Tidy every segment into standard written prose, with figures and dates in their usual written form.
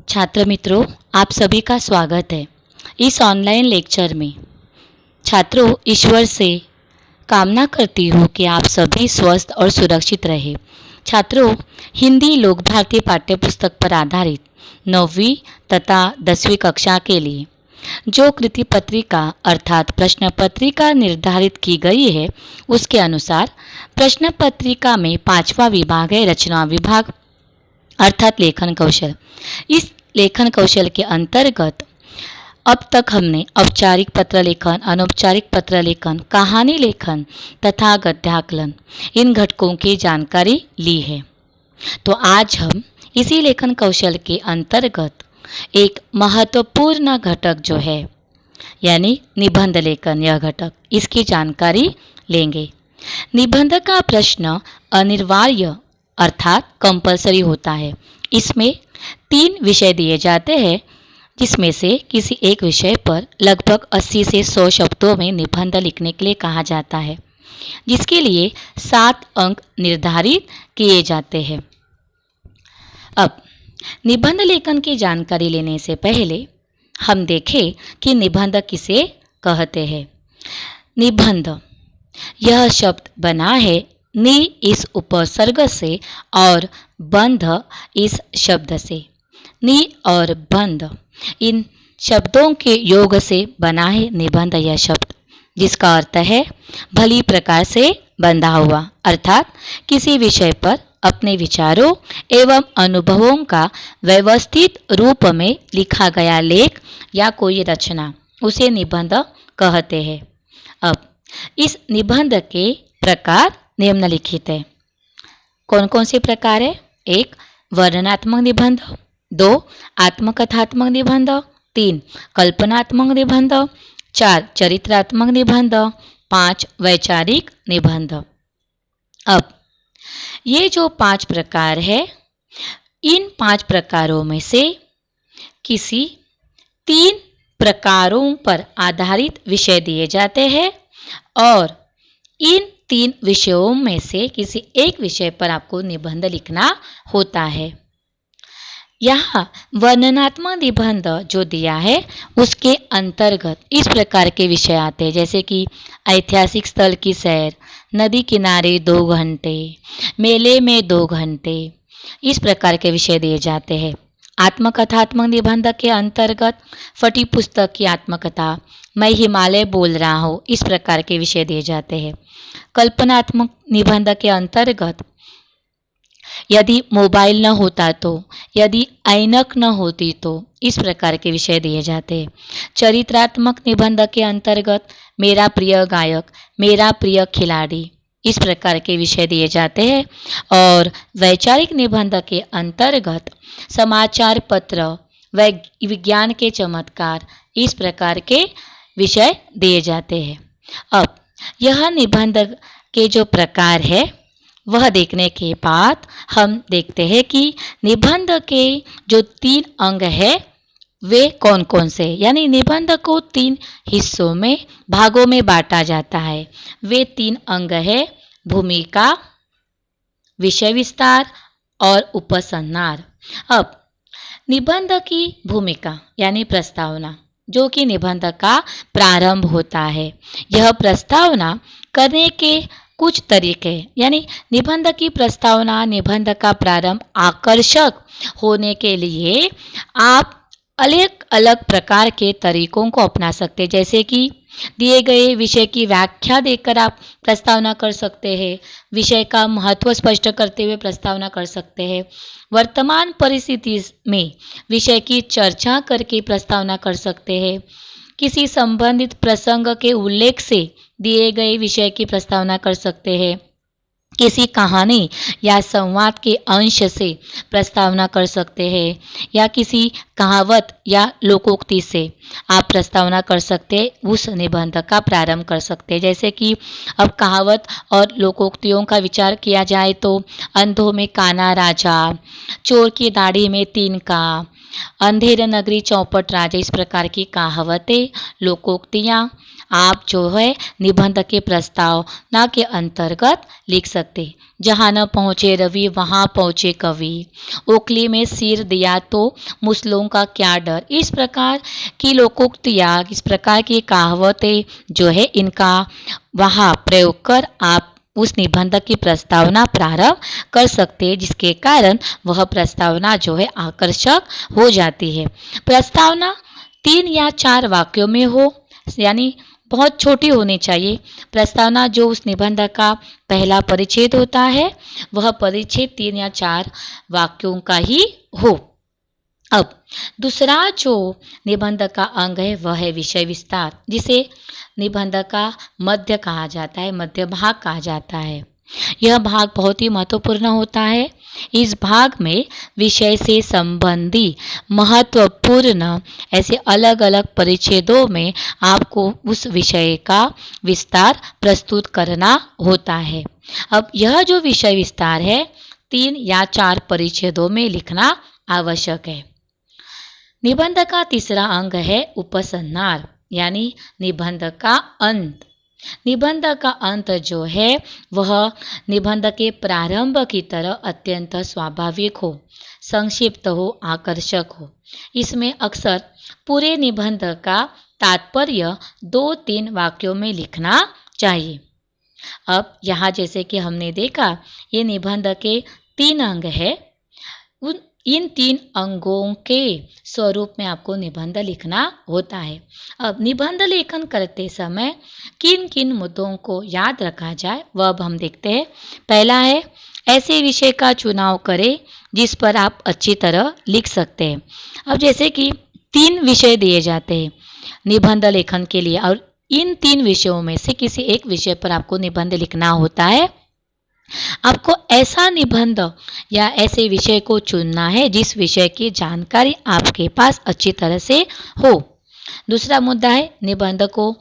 छात्र मित्रों, आप सभी का स्वागत है इस ऑनलाइन लेक्चर में। छात्रों, ईश्वर से कामना करती हूँ कि आप सभी स्वस्थ और सुरक्षित रहें। छात्रों, हिंदी लोक भारती पाठ्यपुस्तक पर आधारित 9वीं तथा 10वीं कक्षा के लिए जो कृति पत्रिका अर्थात प्रश्न पत्रिका निर्धारित की गई है, उसके अनुसार प्रश्न पत्रिका में 5वां विभाग है रचना विभाग अर्थात लेखन कौशल। इस लेखन कौशल के अंतर्गत अब तक हमने औपचारिक पत्र लेखन, अनौपचारिक पत्र लेखन, कहानी लेखन तथा गद्याकलन इन घटकों की जानकारी ली है। तो आज हम इसी लेखन कौशल के अंतर्गत एक महत्वपूर्ण घटक जो है यानी निबंध लेखन, यह घटक इसकी जानकारी लेंगे। निबंध का प्रश्न अनिवार्य अर्थात कंपलसरी होता है। इसमें 3 विषय दिए जाते हैं, जिसमें से किसी एक विषय पर लगभग 80 से 100 शब्दों में निबंध लिखने के लिए कहा जाता है, जिसके लिए 7 अंक निर्धारित किए जाते हैं। अब निबंध लेखन की जानकारी लेने से पहले हम देखें कि निबंध किसे कहते हैं। निबंध यह शब्द बना है नि इस उपसर्ग से और बंध इस शब्द से। नि और बंध इन शब्दों के योग से बना है निबंध यह शब्द, जिसका अर्थ है भली प्रकार से बंधा हुआ, अर्थात किसी विषय पर अपने विचारों एवं अनुभवों का व्यवस्थित रूप में लिखा गया लेख या कोई रचना, उसे निबंध कहते हैं। अब इस निबंध के प्रकार निम्नलिखित है। कौन कौन से प्रकार है? 1 वर्णनात्मक निबंध, 2 आत्मकथात्मक निबंध, 3 कल्पनात्मक निबंध, 4 चरित्रात्मक निबंध, 5 वैचारिक निबंध। अब ये जो 5 प्रकार है, इन 5 प्रकारों में से किसी 3 प्रकारों पर आधारित विषय दिए जाते हैं और इन 3 विषयों में से किसी एक विषय पर आपको निबंध लिखना होता है। यहाँ वर्णनात्मक निबंध जो दिया है उसके अंतर्गत इस प्रकार के विषय आते हैं, जैसे कि ऐतिहासिक स्थल की सैर, नदी किनारे 2 घंटे, मेले में 2 घंटे, इस प्रकार के विषय दिए जाते हैं। आत्मकथात्मक निबंध के अंतर्गत फटी पुस्तक की आत्मकथा, मैं हिमालय बोल रहा हूँ, इस प्रकार के विषय दिए जाते हैं। कल्पनात्मक निबंध के अंतर्गत यदि मोबाइल न होता तो, यदि ऐनक न होती तो, इस प्रकार के विषय दिए जाते हैं। चरित्रात्मक निबंध के अंतर्गत मेरा प्रिय गायक, मेरा प्रिय खिलाड़ी, इस प्रकार के विषय दिए जाते हैं। और वैचारिक निबंध के अंतर्गत समाचार पत्र, विज्ञान के चमत्कार, इस प्रकार के विषय दिए जाते हैं। अब यह निबंध के जो प्रकार है वह देखने के बाद हम देखते हैं कि निबंध के जो 3 अंग है वे कौन कौन से, यानी निबंध को 3 हिस्सों में भागों में बांटा जाता है। वे 3 अंग है भूमिका, विषय विस्तार और उपसंहार। अब निबंध की भूमिका यानी प्रस्तावना, जो कि निबंध का प्रारंभ होता है। यह प्रस्तावना करने के कुछ तरीके, यानी निबंध की प्रस्तावना, निबंध का प्रारंभ आकर्षक होने के लिए आप अलग अलग प्रकार के तरीकों को अपना सकते हैं। जैसे कि दिए गए विषय की व्याख्या देकर आप प्रस्तावना कर सकते हैं, विषय का महत्व स्पष्ट करते हुए प्रस्तावना कर सकते हैं, वर्तमान परिस्थिति में विषय की चर्चा करके प्रस्तावना कर सकते हैं, किसी संबंधित प्रसंग के उल्लेख से दिए गए विषय की प्रस्तावना कर सकते हैं, किसी कहानी या संवाद के अंश से प्रस्तावना कर सकते हैं, या किसी कहावत या लोकोक्ति से आप प्रस्तावना कर सकते हैं, उस निबंध का प्रारंभ कर सकते हैं। जैसे कि अब कहावत और लोकोक्तियों का विचार किया जाए तो अंधों में काना राजा, चोर की दाढ़ी में 3 का, अंधेर नगरी चौपट राजा, इस प्रकार की कहावतें, लोकोक्तियाँ आप जो है निबंध के प्रस्तावना के अंतर्गत लिख सकते। जहाँ न पहुँचे रवि वहाँ पहुँचे कवि, ओखली में सिर दिया तो मुसलों का क्या डर। इस प्रकार की लोकोक्तियाँ, इस प्रकार की कहावतें जो है, इनका वहाँ प्रयोग कर आप उस निबंध की प्रस्तावना प्रारंभ कर सकते हैं, जिसके कारण वह प्रस्तावना जो है आकर्षक हो जाती है। प्रस्तावना 3 या 4 वाक्यों में हो, यानी बहुत छोटी होनी चाहिए। प्रस्तावना जो उस निबंध का पहला परिच्छेद होता है, वह परिच्छेद 3 या 4 वाक्यों का ही हो। अब दूसरा जो निबंध का अंग है वह है विषय विस्तार, जिसे निबंध का मध्य कहा जाता है, मध्य भाग कहा जाता है। यह भाग बहुत ही महत्वपूर्ण होता है। इस भाग में विषय से संबंधी महत्वपूर्ण ऐसे अलग अलग परिच्छेदों में आपको उस विषय का विस्तार प्रस्तुत करना होता है। अब यह जो विषय विस्तार है 3 या 4 परिच्छेदों में लिखना आवश्यक है। निबंध का तीसरा अंग है उपसंहार, यानी निबंध का अंत। निबंध का अंत जो है वह निबंध के प्रारंभ की तरह अत्यंत स्वाभाविक हो, संक्षिप्त हो, आकर्षक हो। इसमें अक्सर पूरे निबंध का तात्पर्य 2-3 वाक्यों में लिखना चाहिए। अब यहाँ जैसे कि हमने देखा, ये निबंध के 3 अंग है। इन 3 अंगों के स्वरूप में आपको निबंध लिखना होता है। अब निबंध लेखन करते समय किन किन मुद्दों को याद रखा जाए वह अब हम देखते हैं। पहला है, ऐसे विषय का चुनाव करें जिस पर आप अच्छी तरह लिख सकते हैं। अब जैसे कि 3 विषय दिए जाते हैं निबंध लेखन के लिए, और इन 3 विषयों में से किसी एक विषय पर आपको निबंध लिखना होता है। आपको ऐसा निबंध या ऐसे विषय को चुनना है जिस विषय की जानकारी आपके पास अच्छी तरह से हो। दूसरा मुद्दा है, निबंध को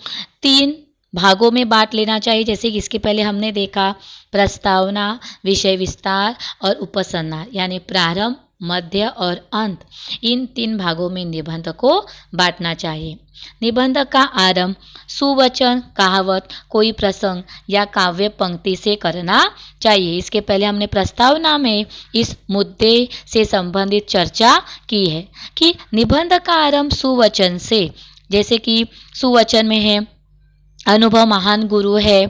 3 भागों में बांट लेना चाहिए, जैसे कि इसके पहले हमने देखा प्रस्तावना, विषय विस्तार और उपसंहार, यानी प्रारंभ, मध्य और अंत। इन 3 भागों में निबंध को बांटना चाहिए। निबंध का आरंभ सुवचन, कहावत, कोई प्रसंग या काव्य पंक्ति से करना चाहिए। इसके पहले हमने प्रस्तावना में इस मुद्दे से संबंधित चर्चा की है कि निबंध का आरंभ सुवचन से, जैसे कि सुवचन में है अनुभव महान गुरु है,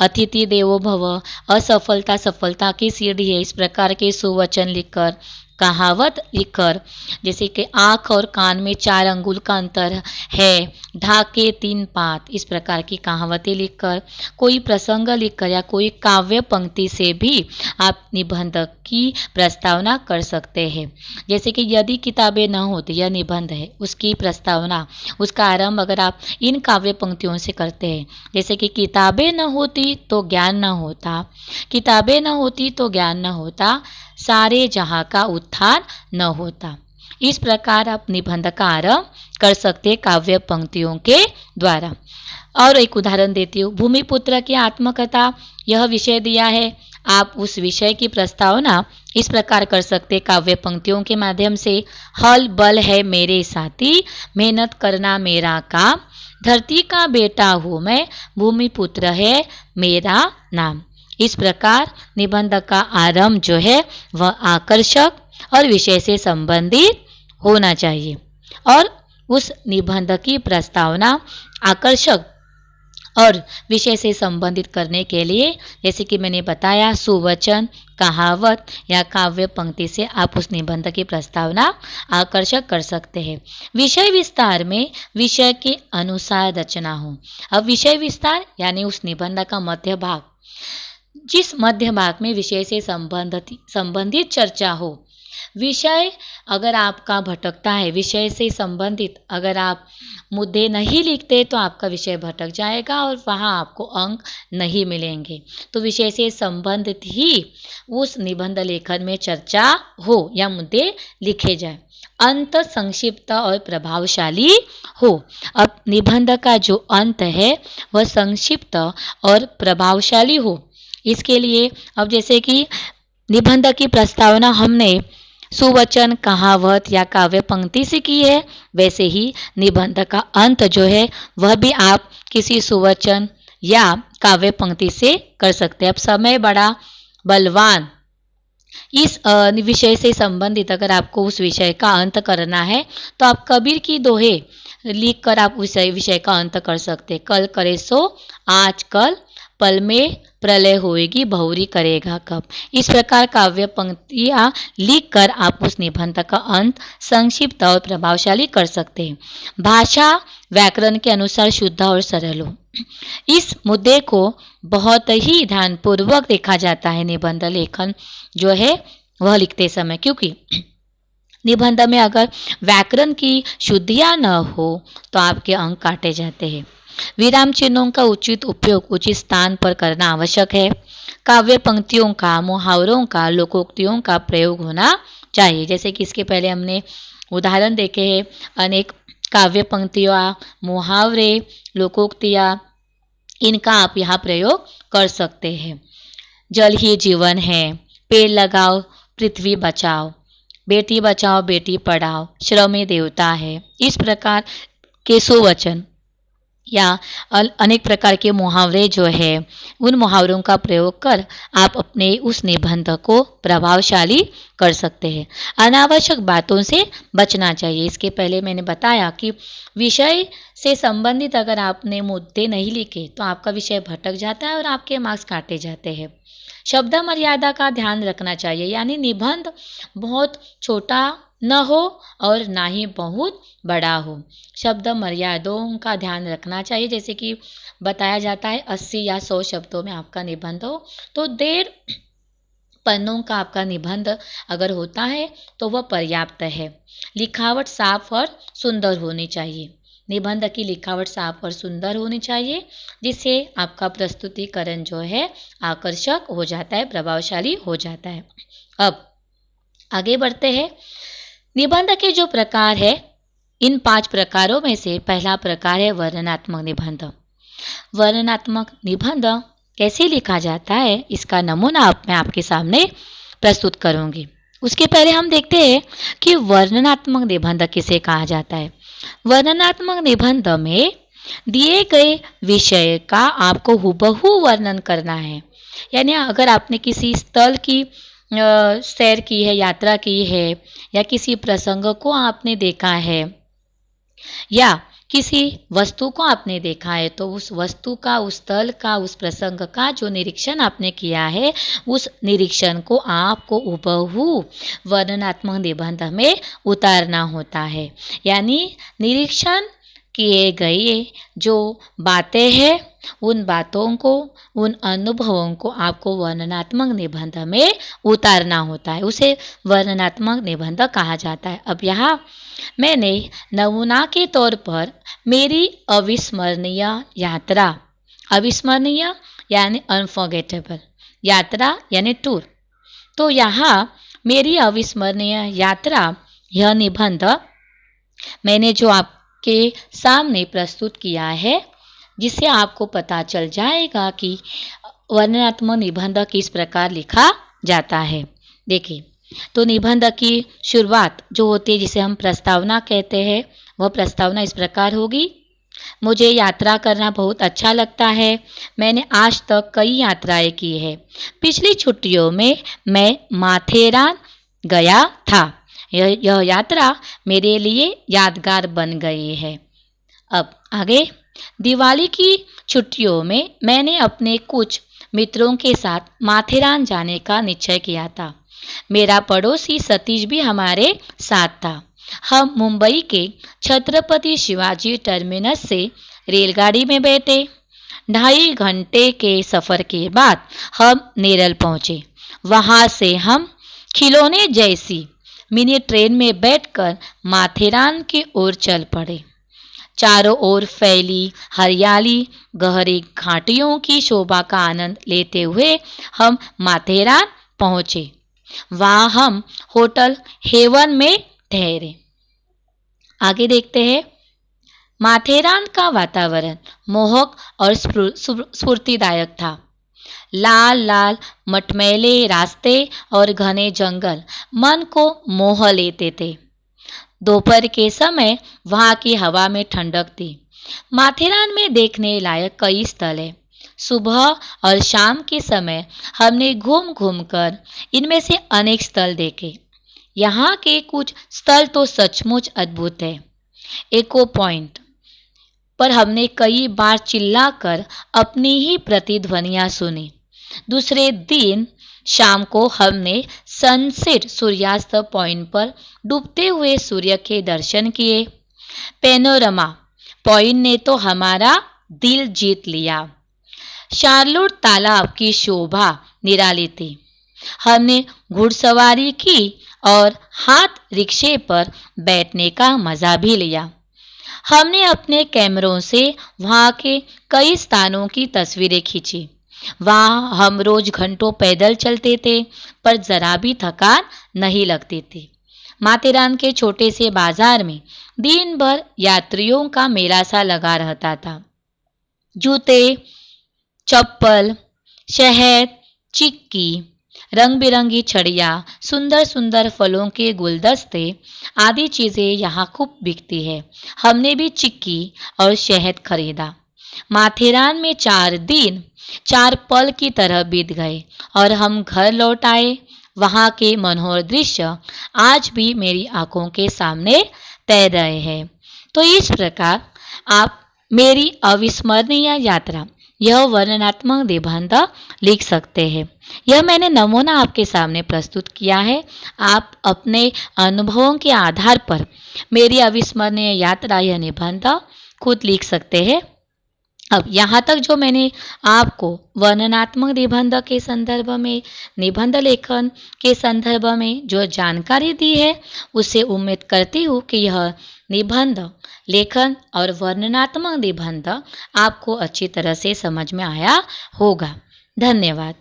अतिथि देवो भव, असफलता सफलता की सीढ़ी है। इस प्रकार के सुवचन लिखकर, कहावत लिखकर, जैसे कि आँख और कान में 4 अंगुल का अंतर है, ढाके 3 पात, इस प्रकार की कहावतें लिखकर, कोई प्रसंग लिखकर या कोई काव्य पंक्ति से भी आप निबंध की प्रस्तावना कर सकते हैं। जैसे कि यदि किताबें न होती, यह निबंध है, उसकी प्रस्तावना, उसका आरंभ अगर आप इन काव्य पंक्तियों से करते हैं, जैसे कि किताबें न होती तो ज्ञान न होता, किताबें न होती तो ज्ञान न होता, सारे जहाँ का उत्थान न होता। इस प्रकार आप निबंध का आरंभ कर सकते काव्य पंक्तियों के द्वारा। और एक उदाहरण देती हूँ, भूमिपुत्र की आत्मकथा, यह विषय दिया है, आप उस विषय की प्रस्तावना इस प्रकार कर सकते काव्य पंक्तियों के माध्यम से। हल बल है मेरे साथी, मेहनत करना मेरा काम, धरती का बेटा हूँ मैं, भूमिपुत्र है मेरा नाम। इस प्रकार निबंध का आरंभ जो है वह आकर्षक और विषय से संबंधित होना चाहिए, और उस निबंध की प्रस्तावना आकर्षक और विषय से संबंधित करने के लिए, जैसे कि मैंने बताया, सुवचन, कहावत या काव्य पंक्ति से आप उस निबंध की प्रस्तावना आकर्षक कर सकते हैं। विषय विस्तार में विषय के अनुसार रचना हो। अब विषय विस्तार यानी उस निबंध का मध्य भाग, जिस मध्य भाग में विषय से संबंधित चर्चा हो। विषय अगर आपका भटकता है, विषय से संबंधित अगर आप मुद्दे नहीं लिखते तो आपका विषय भटक जाएगा और वहाँ आपको अंक नहीं मिलेंगे। तो विषय से संबंधित ही उस निबंध लेखन में चर्चा हो या मुद्दे लिखे जाए। अंत संक्षिप्त और प्रभावशाली हो। अब निबंध का जो अंत है वह संक्षिप्त और प्रभावशाली हो। इसके लिए अब जैसे कि निबंध की प्रस्तावना हमने सुवचन, कहावत या काव्य पंक्ति से की है, वैसे ही निबंध का अंत जो है वह भी आप किसी सुवचन या काव्य पंक्ति से कर सकते हैं। अब समय बड़ा बलवान इस विषय से संबंधित अगर आपको उस विषय का अंत करना है तो आप कबीर की दोहे लिख कर आप विषय विषय का अंत कर सकते। कल करे सो आज कल, पल में प्रलय होएगी बहुरी करेगा कब। इस प्रकार काव्य पंक्तियाँ लिख कर आप उस निबंध का अंत संक्षिप्त और प्रभावशाली कर सकते हैं। भाषा व्याकरण के अनुसार शुद्ध और सरल हो, इस मुद्दे को बहुत ही ध्यानपूर्वक देखा जाता है निबंध लेखन जो है वह लिखते समय, क्योंकि निबंध में अगर व्याकरण की शुद्धियाँ न हो तो आपके अंक काटे जाते हैं। विराम चिन्हों का उचित उपयोग उचित स्थान पर करना आवश्यक है। काव्य पंक्तियों का, मुहावरों का, लोकोक्तियों का प्रयोग होना चाहिए। जैसे कि इसके पहले हमने उदाहरण देखे हैं, अनेक काव्य पंक्तियाँ, मुहावरे, लोकोक्तियाँ, इनका आप यहाँ प्रयोग कर सकते हैं। जल ही जीवन है, पेड़ लगाओ पृथ्वी बचाओ, बेटी बचाओ बेटी पढ़ाओ, श्रम ही देवता है। इस प्रकार के सुवचन या अनेक प्रकार के मुहावरे जो है उन मुहावरों का प्रयोग कर आप अपने उस निबंध को प्रभावशाली कर सकते हैं। अनावश्यक बातों से बचना चाहिए। इसके पहले मैंने बताया कि विषय से संबंधित अगर आपने मुद्दे नहीं लिखे तो आपका विषय भटक जाता है और आपके मार्क्स काटे जाते हैं। शब्द मर्यादा का ध्यान रखना चाहिए, यानी निबंध बहुत छोटा न हो और ना ही बहुत बड़ा हो। शब्द मर्यादाओं का ध्यान रखना चाहिए। जैसे कि बताया जाता है 80 या 100 शब्दों में आपका निबंध हो तो 1.5 पन्नों का आपका निबंध अगर होता है तो वह पर्याप्त है। लिखावट साफ और सुंदर होनी चाहिए। निबंध की लिखावट साफ और सुंदर होनी चाहिए, जिससे आपका प्रस्तुतिकरण जो है आकर्षक हो जाता है, प्रभावशाली हो जाता है। अब आगे बढ़ते हैं। निबंध के जो प्रकार है, इन 5 प्रकारों में से पहला प्रकार है वर्णनात्मक निबंध। वर्णनात्मक निबंध कैसे लिखा जाता है इसका नमूना मैं आपके सामने प्रस्तुत करूंगी। उसके पहले हम देखते हैं कि वर्णनात्मक निबंध किसे कहा जाता है। वर्णनात्मक निबंध में दिए गए विषय का आपको हुबहू वर्णन करना है। यानी अगर आपने किसी स्थल की सैर की है, यात्रा की है, या किसी प्रसंग को आपने देखा है या किसी वस्तु को आपने देखा है, तो उस वस्तु का, उस स्थल का, उस प्रसंग का जो निरीक्षण आपने किया है, उस निरीक्षण को आपको हुबहू वर्णनात्मक निबंध में उतारना होता है। यानी निरीक्षण किए गए जो बातें हैं, उन बातों को, उन अनुभवों को आपको वर्णनात्मक निबंध में उतारना होता है। उसे वर्णनात्मक निबंध कहा जाता है। अब यहाँ मैंने नमूना के तौर पर मेरी अविस्मरणीय यात्रा, अविस्मरणीय यानी अनफॉरगेटेबल, यात्रा यानी टूर, तो यहाँ मेरी अविस्मरणीय यात्रा यह निबंध मैंने जो आपके सामने प्रस्तुत किया है, जिससे आपको पता चल जाएगा कि वर्णनात्मक निबंध किस प्रकार लिखा जाता है। देखिए, तो निबंध की शुरुआत जो होती है, जिसे हम प्रस्तावना कहते हैं, वह प्रस्तावना इस प्रकार होगी। मुझे यात्रा करना बहुत अच्छा लगता है। मैंने आज तक कई यात्राएं की है। पिछली छुट्टियों में मैं माथेरान गया था। यह यात्रा मेरे लिए यादगार बन गई है। अब आगे, दिवाली की छुट्टियों में मैंने अपने कुछ मित्रों के साथ माथेरान जाने का निश्चय किया था। मेरा पड़ोसी सतीश भी हमारे साथ था। हम मुंबई के छत्रपति शिवाजी टर्मिनस से रेलगाड़ी में बैठे। 2.5 घंटे के सफ़र के बाद हम नेरल पहुँचे। वहाँ से हम खिलौने जैसी मिनी ट्रेन में बैठकर माथेरान की ओर चल पड़े। चारों ओर फैली हरियाली, गहरी घाटियों की शोभा का आनंद लेते हुए हम माथेरान पहुँचे। वहाँ हम होटल हेवन में ठहरे। आगे देखते हैं। माथेरान का वातावरण मोहक और स्फूर्तिदायक था। लाल लाल मटमैले रास्ते और घने जंगल मन को मोह लेते थे। दोपहर के समय वहाँ की हवा में ठंडक थी। माथेरान में देखने लायक कई स्थल है। सुबह और शाम के समय हमने घूम घूम कर इनमें से अनेक स्थल देखे। यहाँ के कुछ स्थल तो सचमुच अद्भुत है। एको पॉइंट पर हमने कई बार चिल्लाकर अपनी ही प्रतिध्वनियां सुनी। दूसरे दिन शाम को हमने सनसेट सूर्यास्त पॉइंट पर डूबते हुए सूर्य के दर्शन किए। पेनोरमा पॉइंट ने तो हमारा दिल जीत लिया। शार्लोट तालाब की शोभा निराली थी। हमने घुड़सवारी की और हाथ रिक्शे पर बैठने का मजा भी लिया। हमने अपने कैमरों से वहाँ के कई स्थानों की तस्वीरें खींची। वहाँ हम रोज घंटों पैदल चलते थे, पर जरा भी थकान नहीं लगती थी। माथेरान के छोटे से बाजार में दिन भर यात्रियों का मेला सा लगा रहता था। जूते, चप्पल, शहद, चिक्की, रंग बिरंगी छड़ियाँ, सुंदर सुंदर फलों के गुलदस्ते आदि चीज़ें यहाँ खूब बिकती है। हमने भी चिक्की और शहद खरीदा। माथेरान में 4 दिन 4 पल की तरह बीत गए और हम घर लौट आए। वहाँ के मनोहर दृश्य आज भी मेरी आंखों के सामने तैर रहे हैं। तो इस प्रकार आप मेरी अविस्मरणीय यात्रा यह वर्णनात्मक निबंध लिख सकते हैं। यह मैंने नमूना आपके सामने प्रस्तुत किया है। आप अपने अनुभवों के आधार पर मेरी अविस्मरणीय यात्रा यह निबंध खुद लिख सकते हैं। अब यहाँ तक जो मैंने आपको वर्णनात्मक निबंध के संदर्भ में, निबंध लेखन के संदर्भ में जो जानकारी दी है, उससे उम्मीद करती हूँ कि यह निबंध लेखन और वर्णनात्मक निबंध आपको अच्छी तरह से समझ में आया होगा। धन्यवाद।